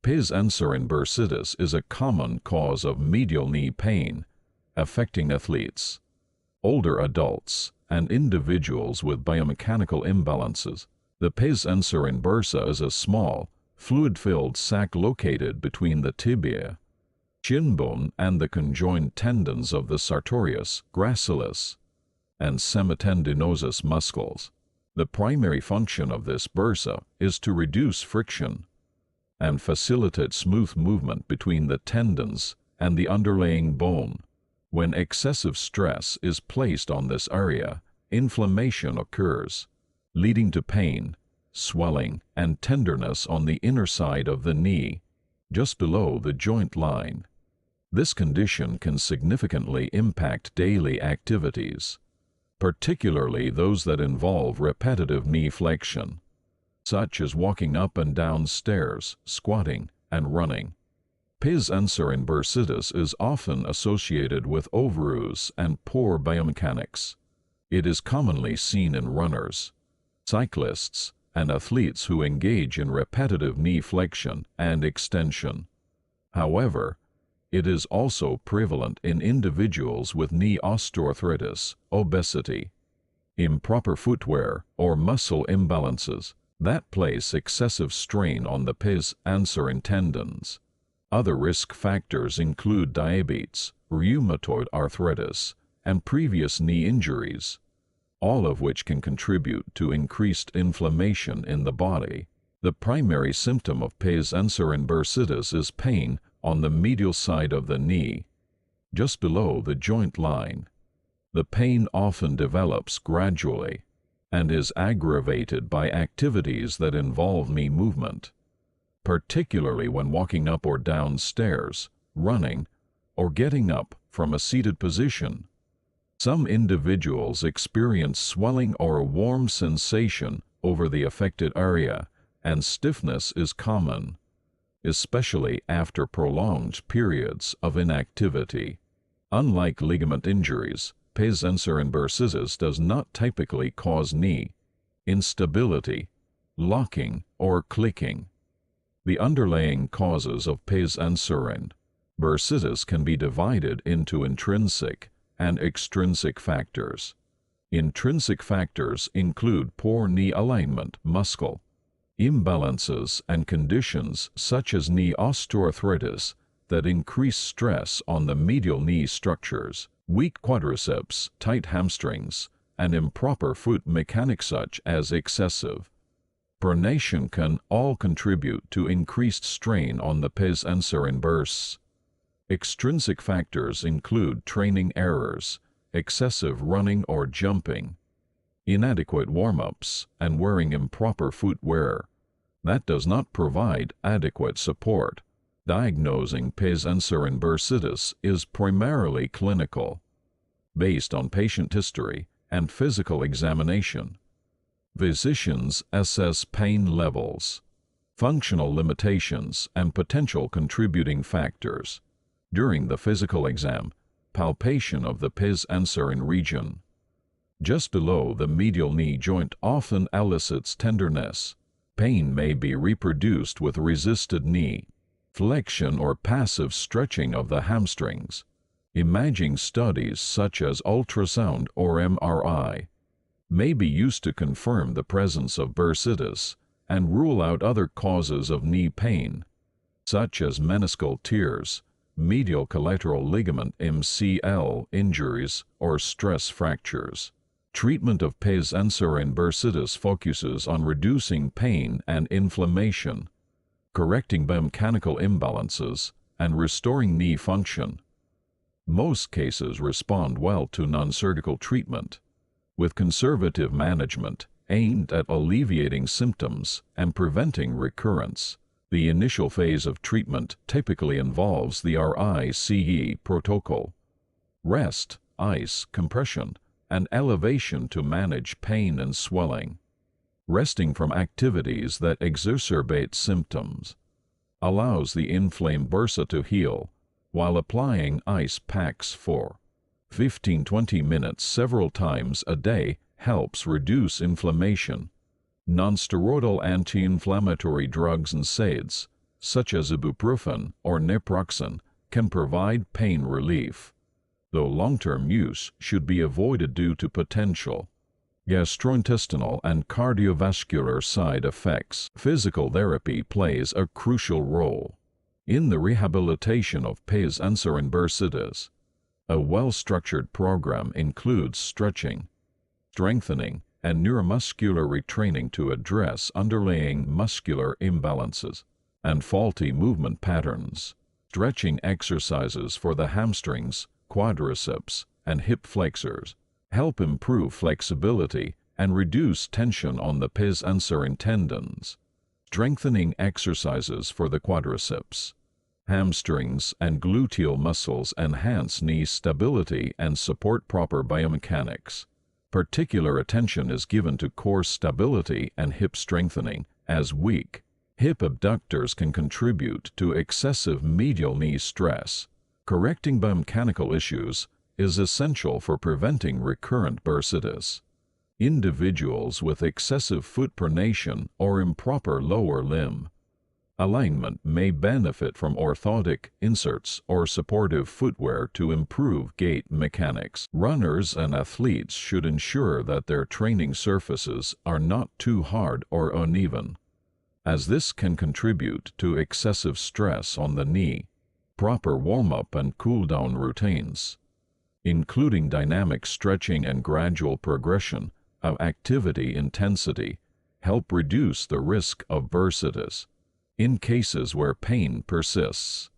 Pes anserine bursitis is a common cause of medial knee pain, affecting athletes, older adults, and individuals with biomechanical imbalances. The pes anserine bursa is a small, fluid-filled sac located between the tibia, shin bone, and the conjoined tendons of the sartorius, gracilis, and semitendinosus muscles. The primary function of this bursa is to reduce friction and facilitate smooth movement between the tendons and the underlying bone. When excessive stress is placed on this area, inflammation occurs, leading to pain, swelling, and tenderness on the inner side of the knee, just below the joint line. This condition can significantly impact daily activities, particularly those that involve repetitive knee flexion, such as walking up and down stairs, squatting, and running. Pes anserine bursitis is often associated with overuse and poor biomechanics. It is commonly seen in runners, cyclists, and athletes who engage in repetitive knee flexion and extension. However, it is also prevalent in individuals with knee osteoarthritis, obesity, improper footwear, or muscle imbalances that place excessive strain on the pes anserine tendons. Other risk factors include diabetes, rheumatoid arthritis, and previous knee injuries, all of which can contribute to increased inflammation in the body. The primary symptom of pes anserine bursitis is pain on the medial side of the knee, just below the joint line. The pain often develops gradually and is aggravated by activities that involve knee movement, particularly when walking up or down stairs, running, or getting up from a seated position. Some individuals experience swelling or a warm sensation over the affected area, and stiffness is common, especially after prolonged periods of inactivity. Unlike ligament injuries, pes anserine bursitis does not typically cause knee instability, locking, or clicking. The underlying causes of pes anserine bursitis can be divided into intrinsic and extrinsic factors. Intrinsic factors include poor knee alignment, muscle imbalances, and conditions such as knee osteoarthritis that increase stress on the medial knee structures. Weak quadriceps, tight hamstrings, and improper foot mechanics such as excessive pronation can all contribute to increased strain on the pes anserine bursts. Extrinsic factors include training errors, excessive running or jumping, inadequate warm-ups, and wearing improper footwear that does not provide adequate support. Diagnosing pes anserine bursitis is primarily clinical, based on patient history and physical examination. Physicians assess pain levels, functional limitations, and potential contributing factors. During the physical exam, palpation of the pes anserine region, just below the medial knee joint, often elicits tenderness. Pain may be reproduced with resisted knee flexion or passive stretching of the hamstrings. Imaging studies such as ultrasound or MRI may be used to confirm the presence of bursitis and rule out other causes of knee pain, such as meniscal tears, medial collateral ligament MCL injuries, or stress fractures. Treatment of pes anserine bursitis focuses on reducing pain and inflammation, correcting biomechanical imbalances, and restoring knee function. Most cases respond well to non-surgical treatment, with conservative management aimed at alleviating symptoms and preventing recurrence. The initial phase of treatment typically involves the RICE protocol: rest, ice, compression, and elevation to manage pain and swelling. Resting from activities that exacerbate symptoms allows the inflamed bursa to heal, while applying ice packs for 15-20 minutes several times a day helps reduce inflammation. Nonsteroidal anti-inflammatory drugs and NSAIDs such as ibuprofen or naproxen, can provide pain relief, though long-term use should be avoided due to potential gastrointestinal and cardiovascular side effects. Physical therapy plays a crucial role in the rehabilitation of pes anserine bursitis. A well-structured program includes stretching, strengthening, and neuromuscular retraining to address underlying muscular imbalances and faulty movement patterns. Stretching exercises for the hamstrings, quadriceps, and hip flexors help improve flexibility and reduce tension on the pes anserine tendons. Strengthening exercises for the quadriceps, hamstrings, and gluteal muscles enhance knee stability and support proper biomechanics. Particular attention is given to core stability and hip strengthening, as weak hip abductors can contribute to excessive medial knee stress. Correcting biomechanical issues is essential for preventing recurrent bursitis. Individuals with excessive foot pronation or improper lower limb alignment may benefit from orthotic inserts or supportive footwear to improve gait mechanics. Runners and athletes should ensure that their training surfaces are not too hard or uneven, as this can contribute to excessive stress on the knee. Proper warm-up and cool-down routines, including dynamic stretching and gradual progression of activity intensity, help reduce the risk of bursitis. In cases where pain persists,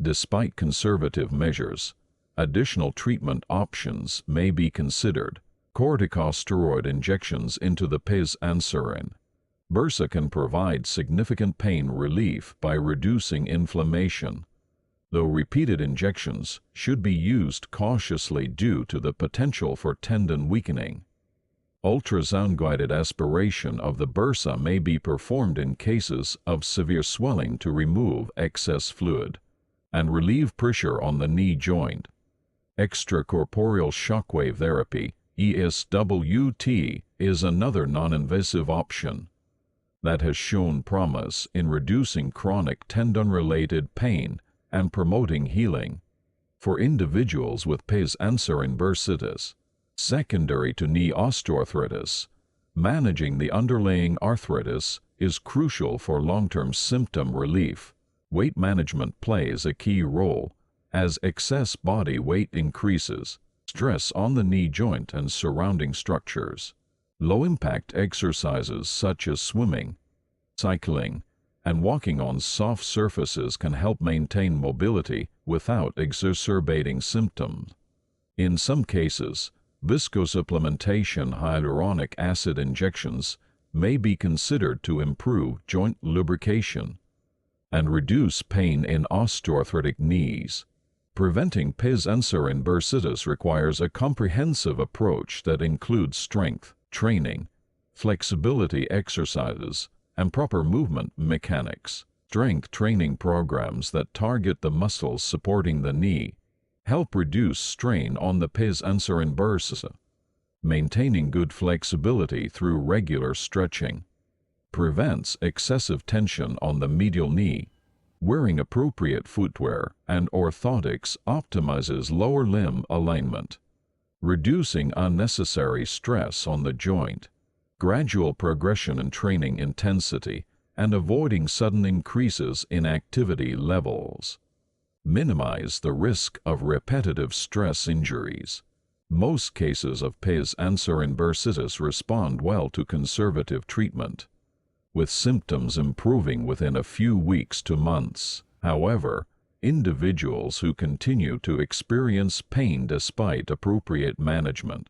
despite conservative measures, additional treatment options may be considered. Corticosteroid injections into the pes anserine bursa can provide significant pain relief by reducing inflammation, though repeated injections should be used cautiously due to the potential for tendon weakening. Ultrasound-guided aspiration of the bursa may be performed in cases of severe swelling to remove excess fluid and relieve pressure on the knee joint. Extracorporeal shockwave therapy, ESWT, is another non-invasive option that has shown promise in reducing chronic tendon-related pain and promoting healing. For individuals with pes anserine bursitis, secondary to knee osteoarthritis, managing the underlying arthritis is crucial for long-term symptom relief. Weight management plays a key role, as excess body weight increases stress on the knee joint and surrounding structures. Low-impact exercises such as swimming, cycling, and walking on soft surfaces can help maintain mobility without exacerbating symptoms. In some cases, viscosupplementation hyaluronic acid injections may be considered to improve joint lubrication and reduce pain in osteoarthritic knees. Preventing pes anserine bursitis requires a comprehensive approach that includes strength training, flexibility exercises, and proper movement mechanics. Strength training programs that target the muscles supporting the knee help reduce strain on the pes anserine bursa. Maintaining good flexibility through regular stretching prevents excessive tension on the medial knee. Wearing appropriate footwear and orthotics optimizes lower limb alignment, reducing unnecessary stress on the joint. Gradual progression in training intensity and avoiding sudden increases in activity levels minimize the risk of repetitive stress injuries. Most cases of pes anserine bursitis respond well to conservative treatment, with symptoms improving within a few weeks to months. However, individuals who continue to experience pain despite appropriate management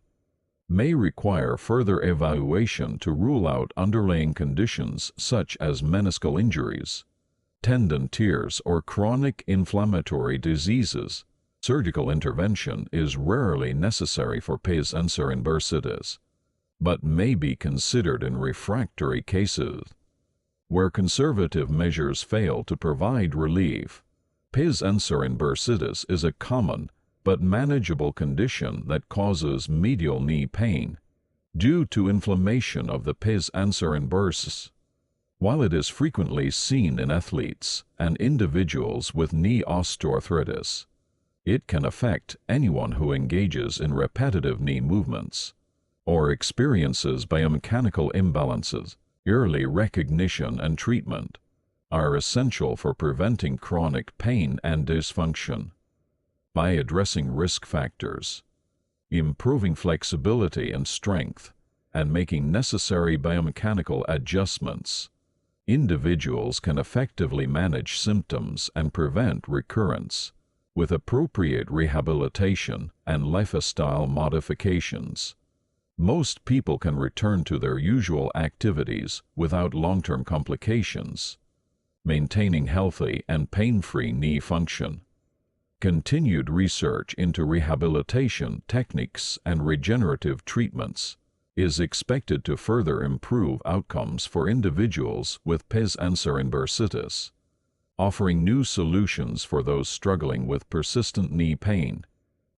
may require further evaluation to rule out underlying conditions such as meniscal injuries, tendon tears, or chronic inflammatory diseases. Surgical intervention is rarely necessary for pes anserine bursitis, but may be considered in refractory cases where conservative measures fail to provide relief. Pes anserine bursitis is a common but manageable condition that causes medial knee pain due to inflammation of the pes anserine bursa. While it is frequently seen in athletes and individuals with knee osteoarthritis, it can affect anyone who engages in repetitive knee movements or experiences biomechanical imbalances. Early recognition and treatment are essential for preventing chronic pain and dysfunction. By addressing risk factors, improving flexibility and strength, and making necessary biomechanical adjustments, individuals can effectively manage symptoms and prevent recurrence. With appropriate rehabilitation and lifestyle modifications, most people can return to their usual activities without long-term complications, maintaining healthy and pain-free knee function. Continued research into rehabilitation techniques and regenerative treatments is expected to further improve outcomes for individuals with pes anserine bursitis, offering new solutions for those struggling with persistent knee pain.